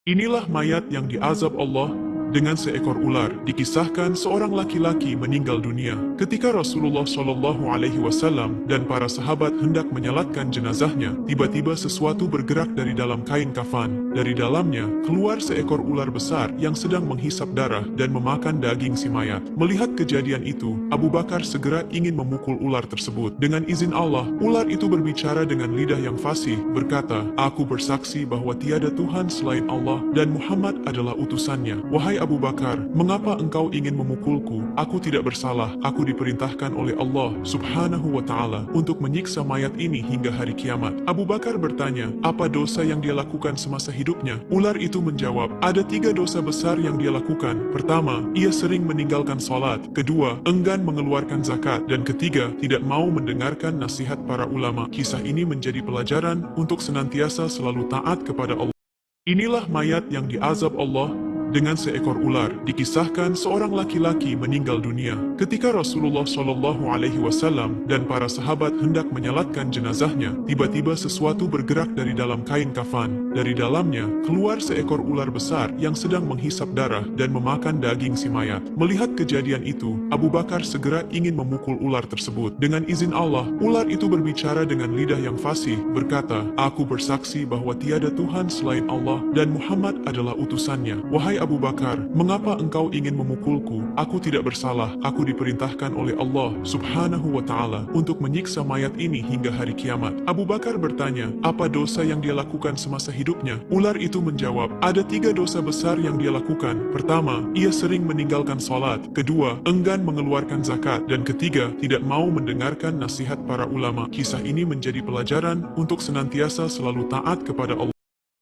Inilah mayat yang diazab Allah dengan seekor ular. Dikisahkan seorang laki-laki meninggal dunia. Ketika Rasulullah Shallallahu Alaihi Wasallam dan para sahabat hendak menyalatkan jenazahnya, tiba-tiba sesuatu bergerak dari dalam kain kafan. Dari dalamnya keluar seekor ular besar yang sedang menghisap darah dan memakan daging si mayat. Melihat kejadian itu, Abu Bakar segera ingin memukul ular tersebut. Dengan izin Allah, ular itu berbicara dengan lidah yang fasih, berkata, "Aku bersaksi bahwa tiada Tuhan selain Allah dan Muhammad adalah utusannya. Wahai Abu Bakar, mengapa engkau ingin memukulku? Aku tidak bersalah. Aku diperintahkan oleh Allah Subhanahu wa Ta'ala untuk menyiksa mayat ini hingga hari kiamat." Abu Bakar bertanya, apa dosa yang dia lakukan semasa hidupnya? Ular itu menjawab, ada 3 dosa besar yang dia lakukan. Pertama, ia sering meninggalkan sholat. Kedua, enggan mengeluarkan zakat. Dan ketiga, tidak mau mendengarkan nasihat para ulama. Kisah ini menjadi pelajaran untuk senantiasa selalu taat kepada Allah. Inilah mayat yang diazab Allah dengan seekor ular. Dikisahkan seorang laki-laki meninggal dunia. Ketika Rasulullah Shallallahu Alaihi Wasallam dan para sahabat hendak menyalatkan jenazahnya, tiba-tiba sesuatu bergerak dari dalam kain kafan. Dari dalamnya keluar seekor ular besar yang sedang menghisap darah dan memakan daging si mayat. Melihat kejadian itu, Abu Bakar segera ingin memukul ular tersebut. Dengan izin Allah, ular itu berbicara dengan lidah yang fasih, berkata, "Aku bersaksi bahwa tiada Tuhan selain Allah dan Muhammad adalah utusannya." Wahai Abu Bakar, mengapa engkau ingin memukulku? Aku tidak bersalah. Aku diperintahkan oleh Allah Subhanahu wa Ta'ala untuk menyiksa mayat ini hingga hari kiamat. Abu Bakar bertanya, apa dosa yang dia lakukan semasa hidupnya? Ular itu menjawab, ada 3 dosa besar yang dia lakukan. Pertama, ia sering meninggalkan sholat. Kedua, enggan mengeluarkan zakat. Dan ketiga, tidak mau mendengarkan nasihat para ulama. Kisah ini menjadi pelajaran untuk senantiasa selalu taat kepada Allah.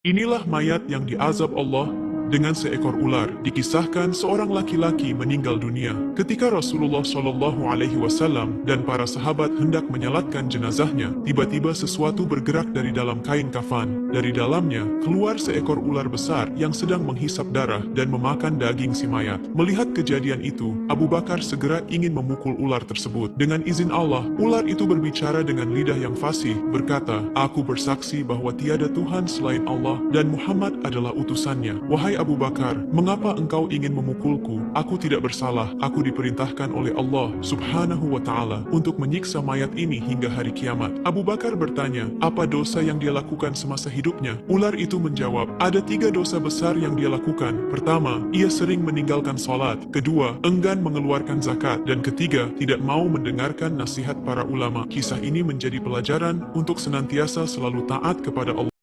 Inilah mayat yang diazab Allah dengan seekor ular. Dikisahkan seorang laki-laki meninggal dunia. Ketika Rasulullah Shallallahu Alaihi Wasallam dan para sahabat hendak menyalatkan jenazahnya, tiba-tiba sesuatu bergerak dari dalam kain kafan. Dari dalamnya keluar seekor ular besar yang sedang menghisap darah dan memakan daging si mayat. Melihat kejadian itu, Abu Bakar segera ingin memukul ular tersebut. Dengan izin Allah, ular itu berbicara dengan lidah yang fasih, berkata, "Aku bersaksi bahwa tiada Tuhan selain Allah dan Muhammad adalah utusannya." Wahai Abu Bakar, mengapa engkau ingin memukulku? Aku tidak bersalah. Aku diperintahkan oleh Allah Subhanahu wa Ta'ala untuk menyiksa mayat ini hingga hari kiamat. Abu Bakar bertanya, apa dosa yang dia lakukan semasa hidupnya? Ular itu menjawab, ada 3 dosa besar yang dia lakukan. Pertama, ia sering meninggalkan sholat. Kedua, enggan mengeluarkan zakat. Dan ketiga, tidak mau mendengarkan nasihat para ulama. Kisah ini menjadi pelajaran untuk senantiasa selalu taat kepada Allah.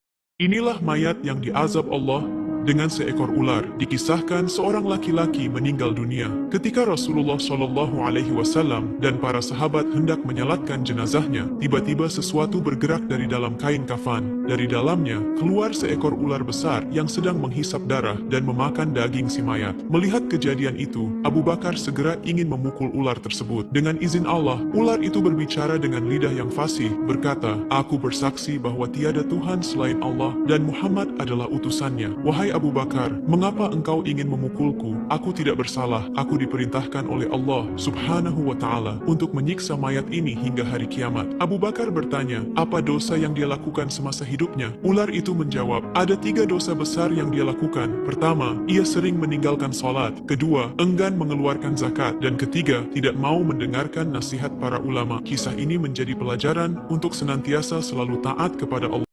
Inilah mayat yang diazab Allah dengan seekor ular. Dikisahkan seorang laki-laki meninggal dunia. Ketika Rasulullah Shallallahu Alaihi Wasallam dan para sahabat hendak menyalatkan jenazahnya, tiba-tiba sesuatu bergerak dari dalam kain kafan. Dari dalamnya keluar seekor ular besar yang sedang menghisap darah dan memakan daging si mayat. Melihat kejadian itu, Abu Bakar segera ingin memukul ular tersebut. Dengan izin Allah, ular itu berbicara dengan lidah yang fasih, berkata, "Aku bersaksi bahwa tiada Tuhan selain Allah dan Muhammad adalah utusannya." Wahai Abu Bakar, mengapa engkau ingin memukulku? Aku tidak bersalah. Aku diperintahkan oleh Allah Subhanahu wa Ta'ala untuk menyiksa mayat ini hingga hari kiamat. Abu Bakar bertanya, apa dosa yang dia lakukan semasa hidupnya? Ular itu menjawab, ada 3 dosa besar yang dia lakukan. Pertama, ia sering meninggalkan sholat. Kedua, enggan mengeluarkan zakat. Dan ketiga, tidak mau mendengarkan nasihat para ulama. Kisah ini menjadi pelajaran untuk senantiasa selalu taat kepada Allah.